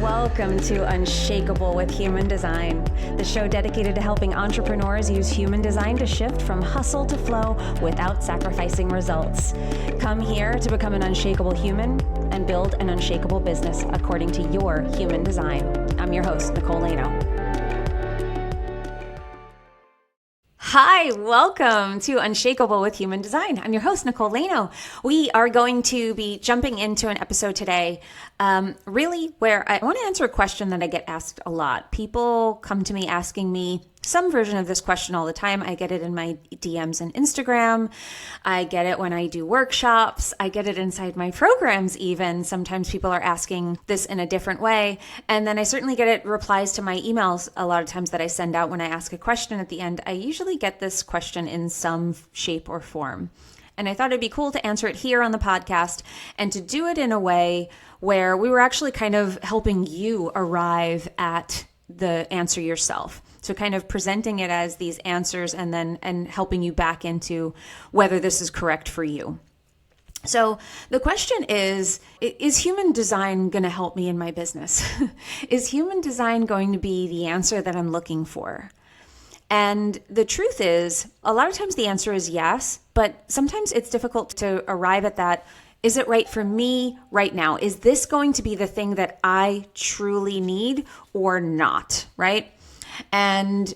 Welcome to Unshakeable with Human Design, the show dedicated to helping entrepreneurs use human design to shift from hustle to flow without sacrificing results. Come here to become an unshakable human and build an unshakable business according to your human design. I'm your host, Nicole. Hi, welcome to Unshakeable with Human Design. I'm your host, Nicole. We are going to be jumping into an episode today, really where I want to answer a question that I get asked a lot. People come to me asking me some version of this question all the time. I get it in my DMs and Instagram. I get it when I do workshops. I get it inside my programs even. Sometimes people are asking this in a different way. And then I certainly get it replies to my emails a lot of times that I send out when I ask a question at the end. I usually get this question in some shape or form. And I thought it'd be cool to answer it here on the podcast and to do it in a way where we were actually kind of helping you arrive at the answer yourself. So kind of presenting it as these answers and helping you back into whether this is correct for you. So the question is human design going to help me in my business? Is human design going to be the answer that I'm looking for? And the truth is, a lot of times the answer is yes, but sometimes it's difficult to arrive at that. Is it right for me right now? Is this going to be the thing that I truly need or not, right? And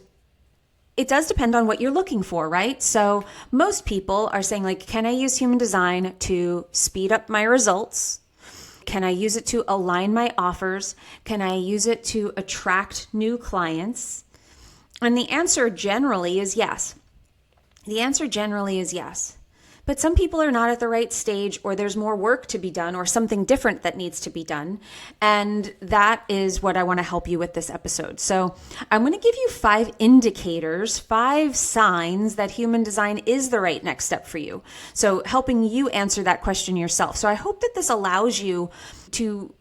it does depend on what you're looking for, right? So most people are saying like, can I use human design to speed up my results? Can I use it to align my offers? Can I use it to attract new clients? And the answer generally is yes. The answer generally is yes. But some people are not at the right stage, or there's more work to be done, or something different that needs to be done. And that is what I want to help you with this episode. So I'm going to give you 5 indicators, 5 signs that human design is the right next step for you. So helping you answer that question yourself. So I hope that this allows you to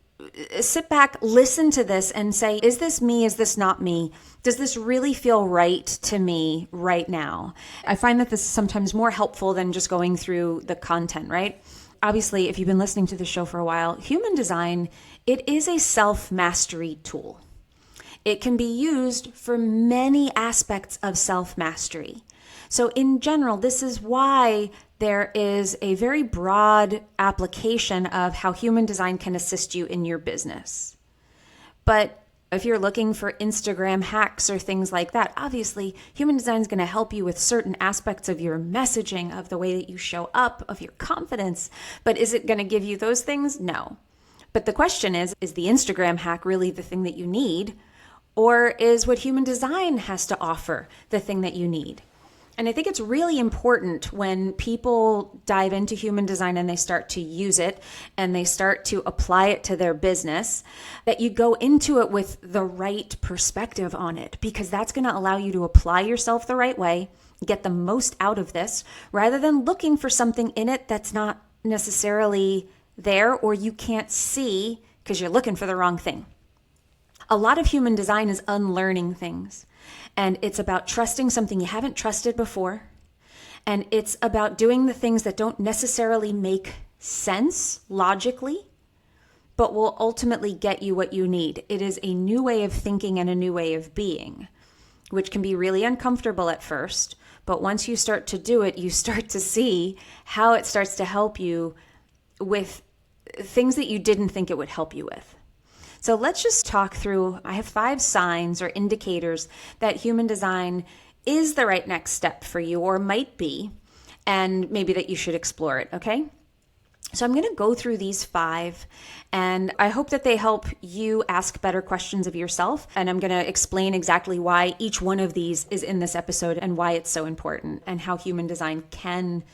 sit back, listen to this and say, is this me? Is this not me? Does this really feel right to me right now? I find that this is sometimes more helpful than just going through the content, right? Obviously, if you've been listening to the show for a while, human design, it is a self-mastery tool. It can be used for many aspects of self-mastery. So in general, this is why there is a very broad application of how human design can assist you in your business. But if you're looking for Instagram hacks or things like that, obviously human design is going to help you with certain aspects of your messaging, of the way that you show up, of your confidence. But is it going to give you those things? No. But the question is the Instagram hack really the thing that you need? Or is what human design has to offer the thing that you need? And I think it's really important when people dive into human design and they start to use it and they start to apply it to their business, that you go into it with the right perspective on it, because that's going to allow you to apply yourself the right way, get the most out of this, rather than looking for something in it that's not necessarily there or you can't see because you're looking for the wrong thing. A lot of human design is unlearning things. And it's about trusting something you haven't trusted before. And it's about doing the things that don't necessarily make sense logically, but will ultimately get you what you need. It is a new way of thinking and a new way of being, which can be really uncomfortable at first. But once you start to do it, you start to see how it starts to help you with things that you didn't think it would help you with. So let's just talk through, I have 5 signs or indicators that human design is the right next step for you, or might be, and maybe that you should explore it, okay? So I'm going to go through these 5, and I hope that they help you ask better questions of yourself. And I'm going to explain exactly why each one of these is in this episode and why it's so important and how human design can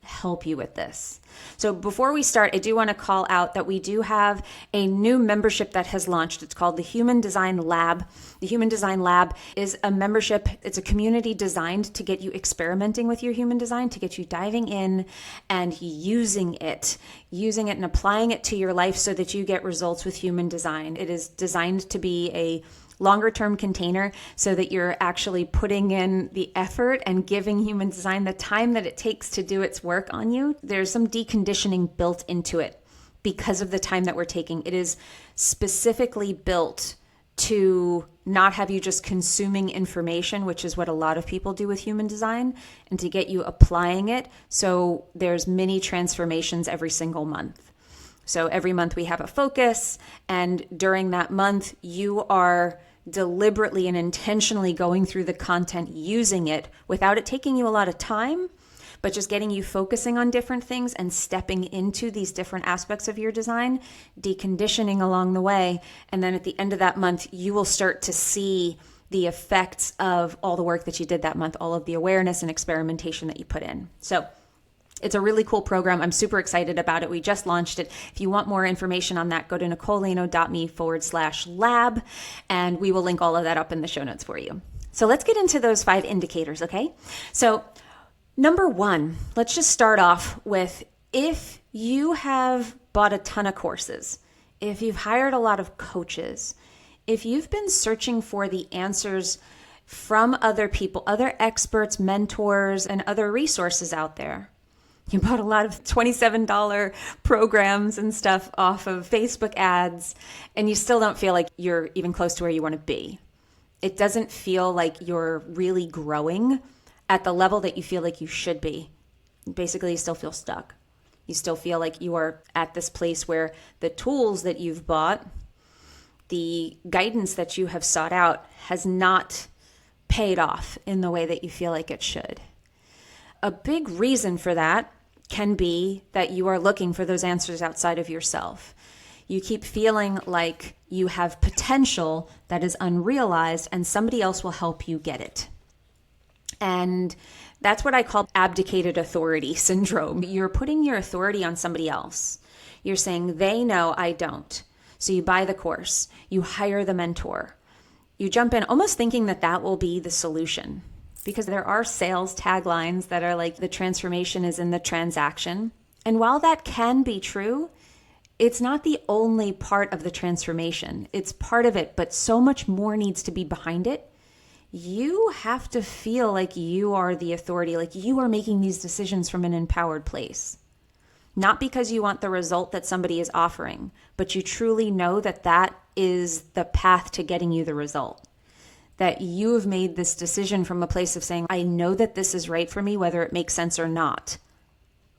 help you with this. So before we start, I do want to call out that we do have a new membership that has launched. It's called the Human Design Lab. The Human Design Lab is a membership. It's a community designed to get you experimenting with your human design, to get you diving in and using it and applying it to your life so that you get results with human design. It is designed to be a longer term container so that you're actually putting in the effort and giving human design the time that it takes to do its work on you. There's some deconditioning built into it because of the time that we're taking. It is specifically built to not have you just consuming information, which is what a lot of people do with human design, and to get you applying it. So there's mini transformations every single month. So every month we have a focus, and during that month, you are deliberately and intentionally going through the content, using it without it taking you a lot of time, but just getting you focusing on different things and stepping into these different aspects of your design, deconditioning along the way. And then at the end of that month, you will start to see the effects of all the work that you did that month, all of the awareness and experimentation that you put in. So it's a really cool program. I'm super excited about it. We just launched it. If you want more information on that, go to nicolelano.me/lab, and we will link all of that up in the show notes for you. So let's get into those 5 indicators, okay? So number 1, let's just start off with, if you have bought a ton of courses, if you've hired a lot of coaches, if you've been searching for the answers from other people, other experts, mentors, and other resources out there, you bought a lot of $27 programs and stuff off of Facebook ads, and you still don't feel like you're even close to where you want to be. It doesn't feel like you're really growing at the level that you feel like you should be. Basically, you still feel stuck. You still feel like you are at this place where the tools that you've bought, the guidance that you have sought out, has not paid off in the way that you feel like it should. A big reason for that can be that you are looking for those answers outside of yourself. You keep feeling like you have potential that is unrealized, and somebody else will help you get it. And that's what I call abdicated authority syndrome. You're putting your authority on somebody else. You're saying, they know, I don't. So you buy the course, you hire the mentor, you jump in almost thinking that that will be the solution. Because there are sales taglines that are like, the transformation is in the transaction. And while that can be true, it's not the only part of the transformation. It's part of it, but so much more needs to be behind it. You have to feel like you are the authority, like you are making these decisions from an empowered place. Not because you want the result that somebody is offering, but you truly know that that is the path to getting you the result. That you have made this decision from a place of saying, I know that this is right for me, whether it makes sense or not.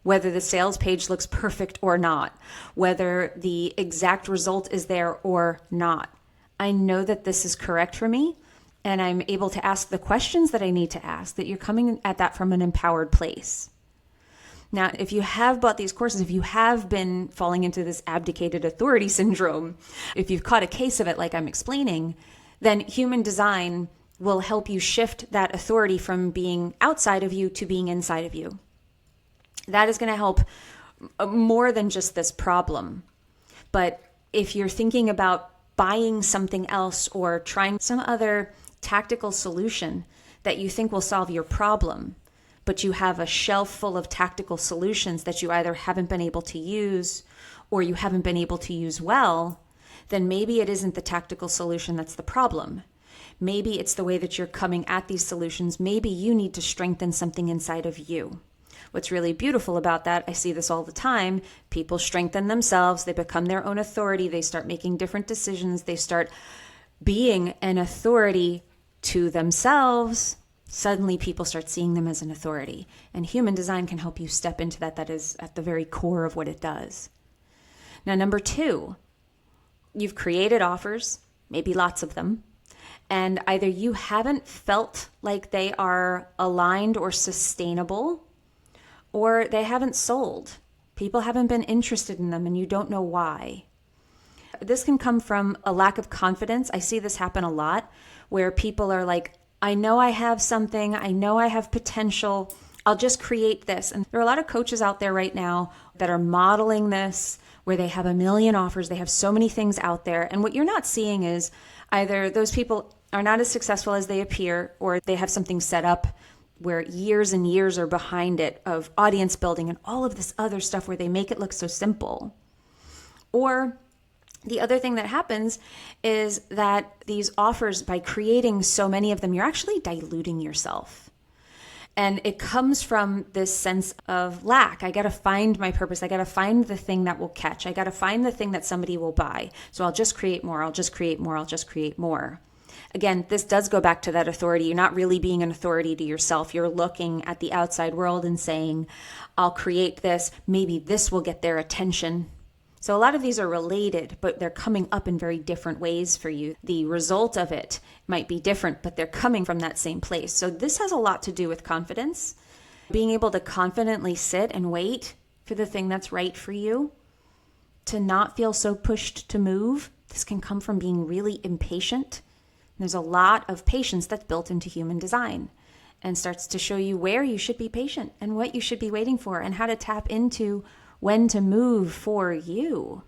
Whether the sales page looks perfect or not. Whether the exact result is there or not. I know that this is correct for me, and I'm able to ask the questions that I need to ask, that you're coming at that from an empowered place. Now, if you have bought these courses, if you have been falling into this abdicated authority syndrome, if you've caught a case of it like I'm explaining, then human design will help you shift that authority from being outside of you to being inside of you. That is going to help more than just this problem. But if you're thinking about buying something else or trying some other tactical solution that you think will solve your problem, but you have a shelf full of tactical solutions that you either haven't been able to use or you haven't been able to use well, then maybe it isn't the tactical solution that's the problem. Maybe it's the way that you're coming at these solutions. Maybe you need to strengthen something inside of you. What's really beautiful about that, I see this all the time, people strengthen themselves, they become their own authority, they start making different decisions, they start being an authority to themselves. Suddenly people start seeing them as an authority. And human design can help you step into that. That is at the very core of what it does. Now, number 2, you've created offers, maybe lots of them, and either you haven't felt like they are aligned or sustainable, or they haven't sold. People haven't been interested in them and you don't know why. This can come from a lack of confidence. I see this happen a lot where people are like, I know I have something, I know I have potential, I'll just create this. And there are a lot of coaches out there right now that are modeling this, where they have a million offers, they have so many things out there. And what you're not seeing is either those people are not as successful as they appear, or they have something set up where years and years are behind it of audience building and all of this other stuff where they make it look so simple. Or the other thing that happens is that these offers, by creating so many of them, you're actually diluting yourself. And it comes from this sense of lack. I got to find my purpose. I got to find the thing that will catch. I got to find the thing that somebody will buy. So I'll just create more. I'll just create more. I'll just create more. Again, this does go back to that authority. You're not really being an authority to yourself. You're looking at the outside world and saying, I'll create this. Maybe this will get their attention. So a lot of these are related, but they're coming up in very different ways for you. The result of it might be different, but they're coming from that same place. So this has a lot to do with confidence. Being able to confidently sit and wait for the thing that's right for you. To not feel so pushed to move. This can come from being really impatient. There's a lot of patience that's built into human design and starts to show you where you should be patient and what you should be waiting for and how to tap into when to move for you.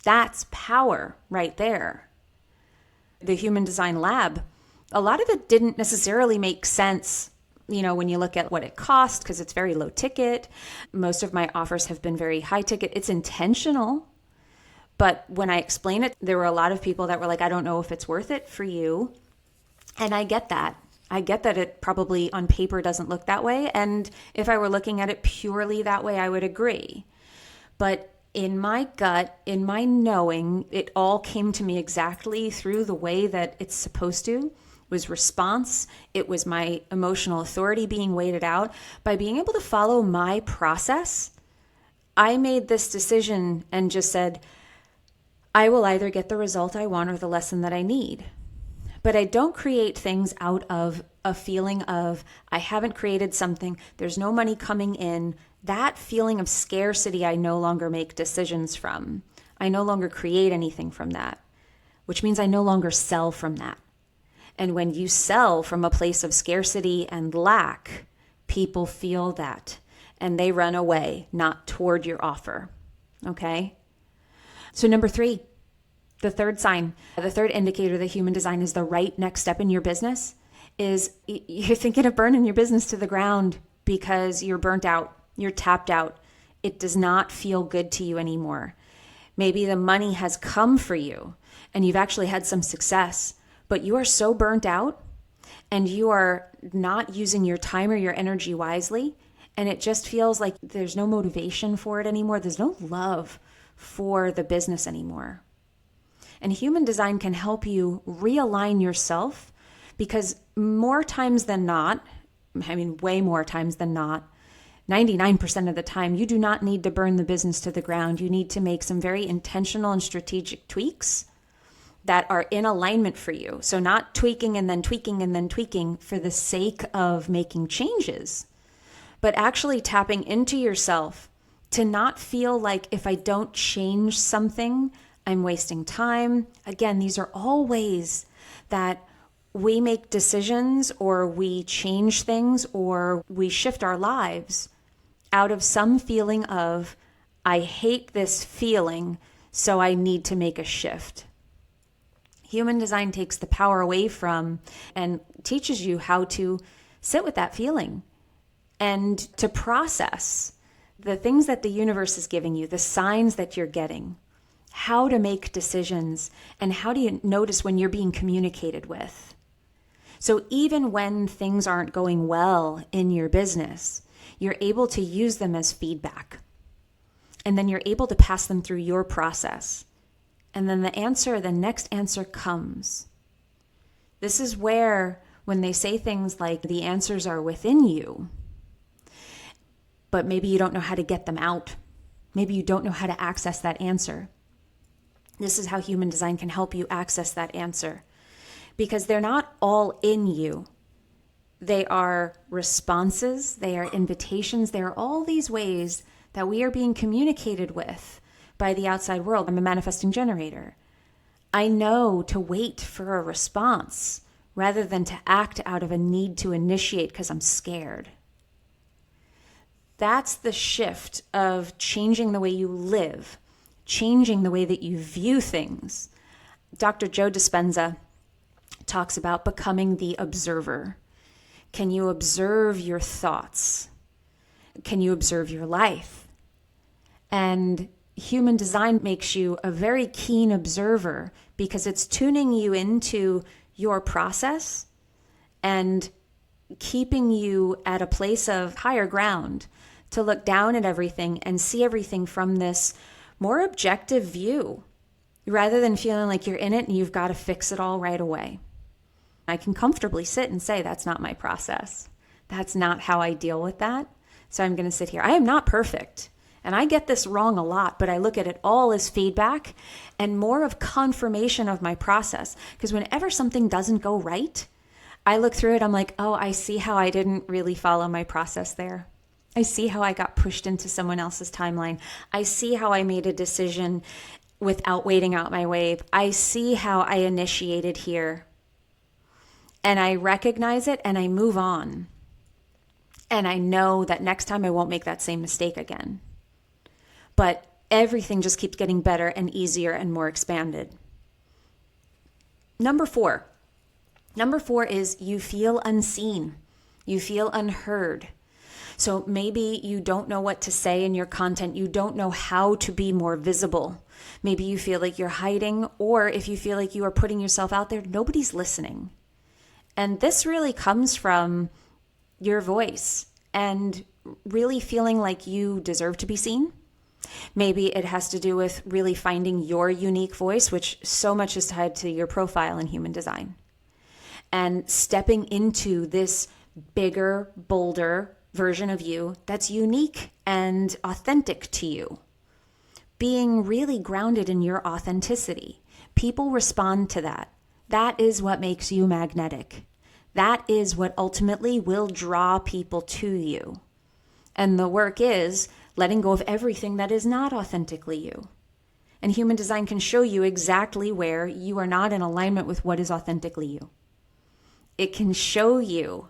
That's power right there. The Human Design Lab, a lot of it didn't necessarily make sense, when you look at what it cost, because it's very low ticket. Most of my offers have been very high ticket. It's intentional. But when I explain it, there were a lot of people that were like, I don't know if it's worth it for you. And I get that. I get that it probably on paper doesn't look that way. And if I were looking at it purely that way, I would agree. But in my gut, in my knowing, it all came to me exactly through the way that it's supposed to. It was response. It was my emotional authority being weighted out. By being able to follow my process, I made this decision and just said, I will either get the result I want or the lesson that I need. But I don't create things out of a feeling of, I haven't created something, there's no money coming in. That feeling of scarcity, I no longer make decisions from. I no longer create anything from that, which means I no longer sell from that. And when you sell from a place of scarcity and lack, people feel that and they run away, not toward your offer. Okay? So number 3. The third sign, the third indicator that human design is the right next step in your business is you're thinking of burning your business to the ground because you're burnt out, you're tapped out. It does not feel good to you anymore. Maybe the money has come for you and you've actually had some success, but you are so burnt out and you are not using your time or your energy wisely. And it just feels like there's no motivation for it anymore. There's no love for the business anymore. And human design can help you realign yourself because more times than not, way more times than not, 99% of the time, you do not need to burn the business to the ground. You need to make some very intentional and strategic tweaks that are in alignment for you. So not tweaking and then tweaking and then tweaking for the sake of making changes, but actually tapping into yourself to not feel like if I don't change something, I'm wasting time. Again, these are all ways that we make decisions or we change things or we shift our lives out of some feeling of, I hate this feeling, so I need to make a shift. Human design takes the power away from and teaches you how to sit with that feeling and to process the things that the universe is giving you, the signs that you're getting. How to make decisions, and how do you notice when you're being communicated with. So even when things aren't going well in your business, you're able to use them as feedback. And then you're able to pass them through your process. And then the next answer comes. This is where, when they say things like the answers are within you, but maybe you don't know how to get them out. Maybe you don't know how to access that answer. This is how human design can help you access that answer because they're not all in you. They are responses, they are invitations, they are all these ways that we are being communicated with by the outside world. I'm a manifesting generator. I know to wait for a response rather than to act out of a need to initiate because I'm scared. That's the shift of changing the way you live. Changing the way that you view things. Dr. Joe Dispenza talks about becoming the observer. Can you observe your thoughts? Can you observe your life? And human design makes you a very keen observer because it's tuning you into your process and keeping you at a place of higher ground to look down at everything and see everything from this more objective view rather than feeling like you're in it and you've got to fix it all right away. I can comfortably sit and say, that's not my process. That's not how I deal with that. So I'm going to sit here. I am not perfect. And I get this wrong a lot, but I look at it all as feedback and more of confirmation of my process. Because whenever something doesn't go right, I look through it, I'm like, oh, I see how I didn't really follow my process there. I see how I got pushed into someone else's timeline. I see how I made a decision without waiting out my wave. I see how I initiated here. And I recognize it and I move on. And I know that next time I won't make that same mistake again. But everything just keeps getting better and easier and more expanded. Number four is you feel unseen. You feel unheard. So maybe you don't know what to say in your content. You don't know how to be more visible. Maybe you feel like you're hiding, or if you feel like you are putting yourself out there, nobody's listening. And this really comes from your voice and really feeling like you deserve to be seen. Maybe it has to do with really finding your unique voice, which so much is tied to your profile in human design. And stepping into this bigger, bolder version of you that's unique and authentic to you. Being really grounded in your authenticity. People respond to that. That is what makes you magnetic. That is what ultimately will draw people to you. And the work is letting go of everything that is not authentically you. And human design can show you exactly where you are not in alignment with what is authentically you. It can show you,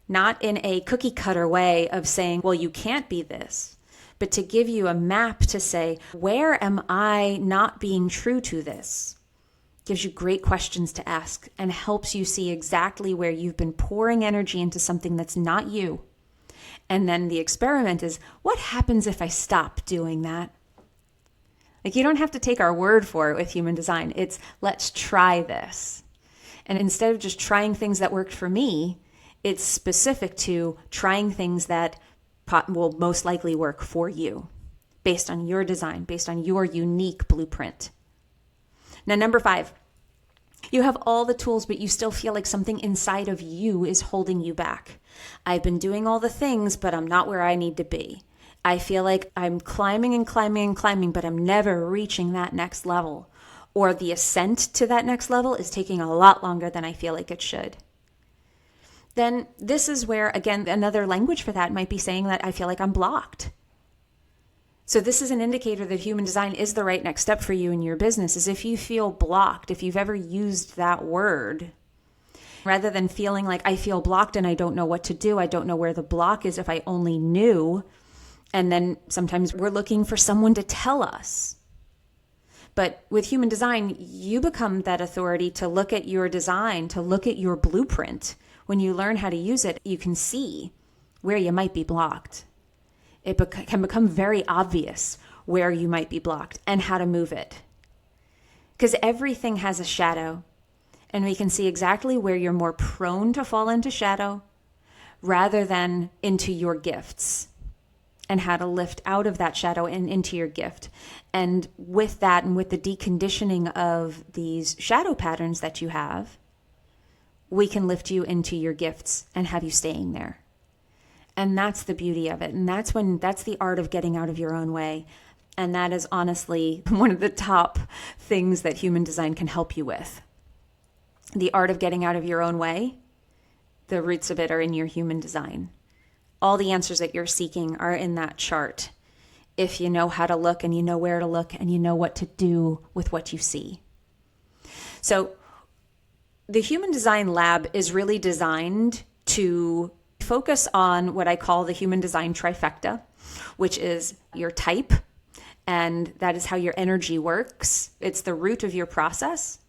not in a cookie cutter way of saying, well, you can't be this, but to give you a map to say, where am I not being true to this? Gives you great questions to ask and helps you see exactly where you've been pouring energy into something that's not you. And then the experiment is, what happens if I stop doing that? Like, you don't have to take our word for it with human design. It's, let's try this. And instead of just trying things that worked for me, it's specific to trying things that will most likely work for you based on your design, based on your unique blueprint. Now, number 5, you have all the tools, but you still feel like something inside of you is holding you back. I've been doing all the things, but I'm not where I need to be. I feel like I'm climbing and climbing and climbing, but I'm never reaching that next level. Or the ascent to that next level is taking a lot longer than I feel like it should. Then this is where, again, another language for that might be saying that I feel like I'm blocked. So this is an indicator that human design is the right next step for you in your business, is if you feel blocked, if you've ever used that word, rather than feeling like I feel blocked and I don't know what to do, I don't know where the block is, if I only knew. And then sometimes we're looking for someone to tell us. But with human design, you become that authority to look at your design, to look at your blueprint. When you learn how to use it, you can see where you might be blocked. It can become very obvious where you might be blocked and how to move it. Because everything has a shadow, and we can see exactly where you're more prone to fall into shadow rather than into your gifts, and how to lift out of that shadow and into your gift. And with that, and with the deconditioning of these shadow patterns that you have, we can lift you into your gifts and have you staying there. And that's the beauty of it. And that's the art of getting out of your own way. And that is honestly one of the top things that human design can help you with. The art of getting out of your own way, the roots of it are in your human design. All the answers that you're seeking are in that chart. If you know how to look and you know where to look and you know what to do with what you see. So the Human Design Lab is really designed to focus on what I call the human design trifecta, which is your type, and that is how your energy works. It's the root of your process,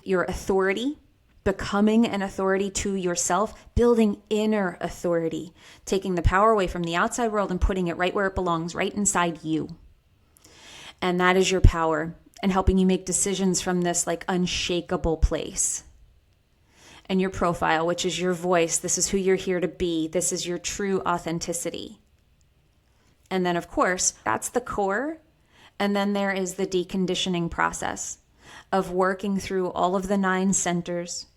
your authority, becoming an authority to yourself, building inner authority, taking the power away from the outside world and putting it right where it belongs, right inside you. And that is your power, and helping you make decisions from this like unshakable place. and your profile, which is your voice. This is who you're here to be. This is your true authenticity. And then, of course, that's the core. And then there is the deconditioning process of working through all of the 9 centers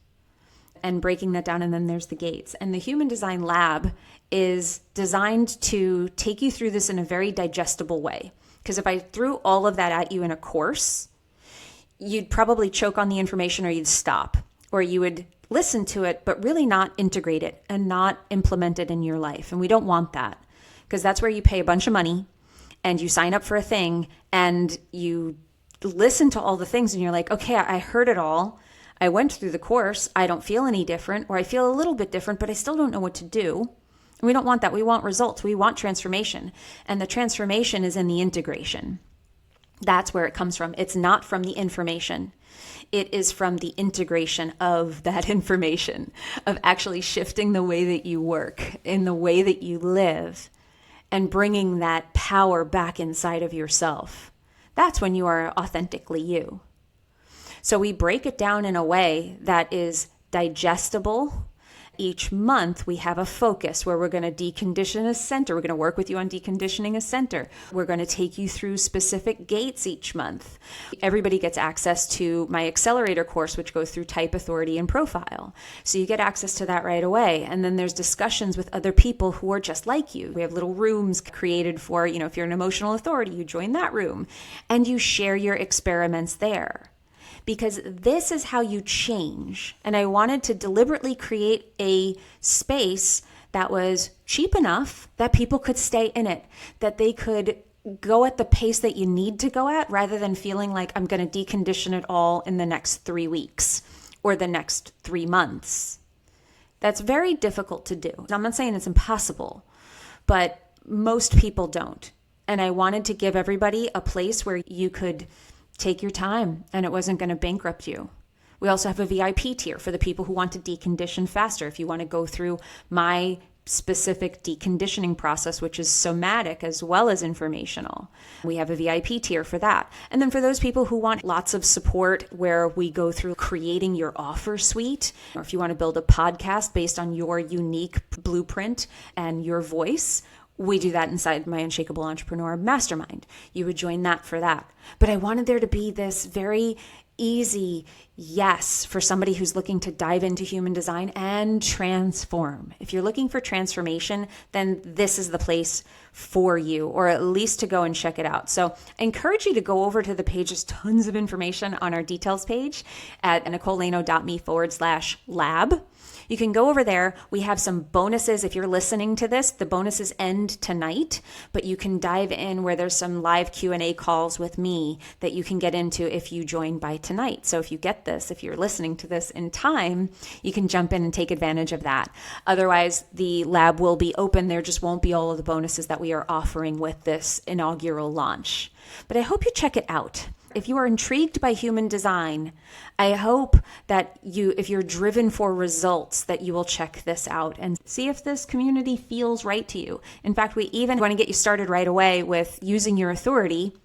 and breaking that down. And then there's the gates. And the Human Design Lab is designed to take you through this in a very digestible way. Because if I threw all of that at you in a course, you'd probably choke on the information, or you'd stop, or you would listen to it, but really not integrate it and not implement it in your life. And we don't want that, because that's where you pay a bunch of money and you sign up for a thing and you listen to all the things and you're like, okay, I heard it all. I went through the course. I don't feel any different, or I feel a little bit different, but I still don't know what to do. And we don't want that. We want results. We want transformation. And the transformation is in the integration. That's where it comes from. It's not from the information. It is from the integration of that information, of actually shifting the way that you work, in the way that you live, and bringing that power back inside of yourself. That's when you are authentically you. So we break it down in a way that is digestible. Each month we have a focus where we're going to decondition a center. We're going to work with you on deconditioning a center. We're going to take you through specific gates each month. Everybody gets access to my accelerator course, which goes through type, authority, and profile. So you get access to that right away. And then there's discussions with other people who are just like you. We have little rooms created for, if you're an emotional authority, you join that room and you share your experiments there. Because this is how you change. And I wanted to deliberately create a space that was cheap enough that people could stay in it, that they could go at the pace that you need to go at, rather than feeling like I'm going to decondition it all in the next 3 weeks or the next 3 months. That's very difficult to do. I'm not saying it's impossible, but most people don't. And I wanted to give everybody a place where you could take your time and it wasn't going to bankrupt you. We also have a VIP tier for the people who want to decondition faster. If you want to go through my specific deconditioning process, which is somatic as well as informational, we have a VIP tier for that. And then for those people who want lots of support, where we go through creating your offer suite, or if you want to build a podcast based on your unique blueprint and your voice, we do that inside my Unshakeable Entrepreneur Mastermind. You would join that for that. But I wanted there to be this very easy yes for somebody who's looking to dive into human design and transform. If you're looking for transformation, then this is the place for you, or at least to go and check it out. So I encourage you to go over to the page. There's tons of information on our details page at nicolelano.me/lab. You can go over there. We have some bonuses. If you're listening to this, the bonuses end tonight, but you can dive in where there's some live Q&A calls with me that you can get into if you join by tonight. So if you get this, if you're listening to this in time, you can jump in and take advantage of that. Otherwise, the lab will be open. There just won't be all of the bonuses that we are offering with this inaugural launch. But I hope you check it out. If you are intrigued by human design, I hope that if you're driven for results, that you will check this out and see if this community feels right to you. In fact, we even want to get you started right away with using your authority.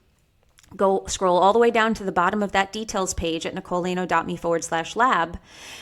Go scroll all the way down to the bottom of that details page at nicolelano.me/lab,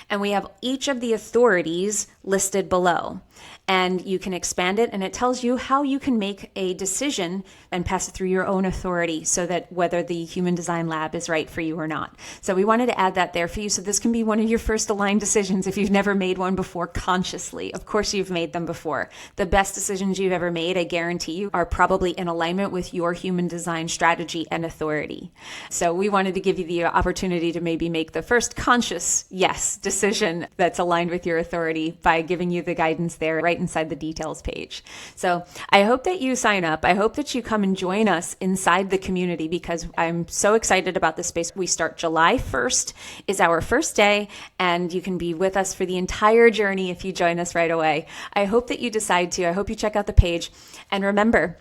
and we have each of the authorities listed below. And you can expand it, and it tells you how you can make a decision and pass it through your own authority, so that whether the Human Design Lab is right for you or not. So we wanted to add that there for you. So this can be one of your first aligned decisions if you've never made one before consciously. Of course, you've made them before. The best decisions you've ever made, I guarantee you, are probably in alignment with your human design strategy and authority. So we wanted to give you the opportunity to maybe make the first conscious yes decision that's aligned with your authority by giving you the guidance there right inside the details page. So I hope that you sign up. I hope that you come and join us inside the community, because I'm so excited about this space. We start July 1st is our first day, and you can be with us for the entire journey if you join us right away. I hope that you decide to. I hope you check out the page. And remember,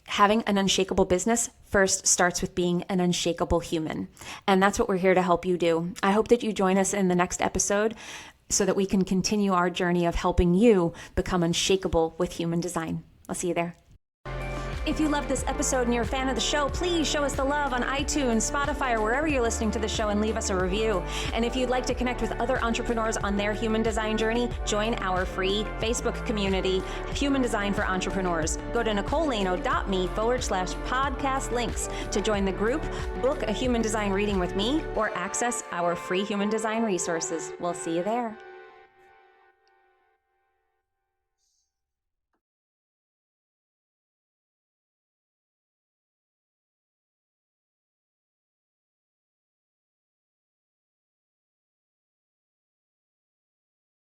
having an unshakable business first starts with being an unshakable human. And that's what we're here to help you do. I hope that you join us in the next episode, so that we can continue our journey of helping you become unshakable with human design. I'll see you there. If you love this episode and you're a fan of the show, please show us the love on iTunes, Spotify, or wherever you're listening to the show and leave us a review. And if you'd like to connect with other entrepreneurs on their human design journey, join our free Facebook community, Human Design for Entrepreneurs. Go to NicoleLano.me/podcast links to join the group, book a human design reading with me, or access our free human design resources. We'll see you there.